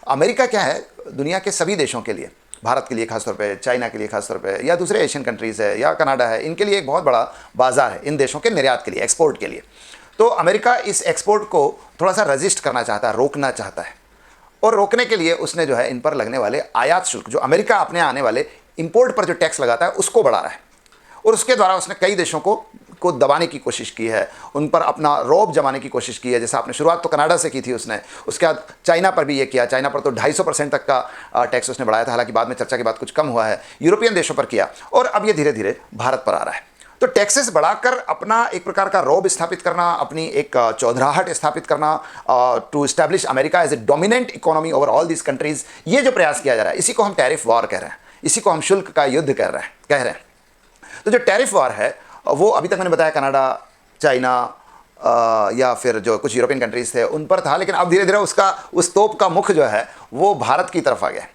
America क्या है, दुनिया के सभी देशों के लिए, भारत के लिए खासतौर पे, चाइना के लिए खासतौर पे, या दूसरे एशियन कंट्रीज़ है या कनाडा है, इनके लिए एक बहुत बड़ा बाजार है इन देशों के निर्यात के लिए, एक्सपोर्ट के लिए। तो अमेरिका इस एक्सपोर्ट को थोड़ा सा रजिस्ट करना चाहता है, रोकना चाहता है, और रोकने के लिए उसने जो है इन पर लगने वाले आयात शुल्क, जो अमेरिका अपने आने वाले इंपोर्ट पर जो टैक्स लगाता है उसको बढ़ा रहा है, और उसके द्वारा उसने कई देशों को दबाने की कोशिश की है, उन पर अपना रौब जमाने की कोशिश की है। जैसे आपने शुरुआत तो कनाडा से की थी उसने, उसके बाद चाइना पर भी ये किया, चाइना पर तो 250% तक का टैक्स उसने बढ़ाया था, हालांकि बाद में चर्चा के बाद कुछ कम हुआ है। यूरोपियन देशों पर किया, और अब ये धीरे धीरे भारत पर आ रहा है। तो टैक्सेस बढ़ाकर अपना एक प्रकार का रौब स्थापित करना, अपनी एक चौधराहट स्थापित करना, to establish America as a dominant economy over all this countries, ये जो प्रयास किया जा रहा है, इसी को हम टैरिफ वॉर कह रहे हैं, इसी को हम शुल्क का युद्ध कह रहे हैं। तो जो टैरिफ वॉर है वो अभी तक मैंने बताया कनाडा, चाइना या फिर जो कुछ यूरोपियन कंट्रीज थे उन पर था, लेकिन अब धीरे धीरे उसका उस तोप का मुख जो है वो भारत की तरफ आ गया।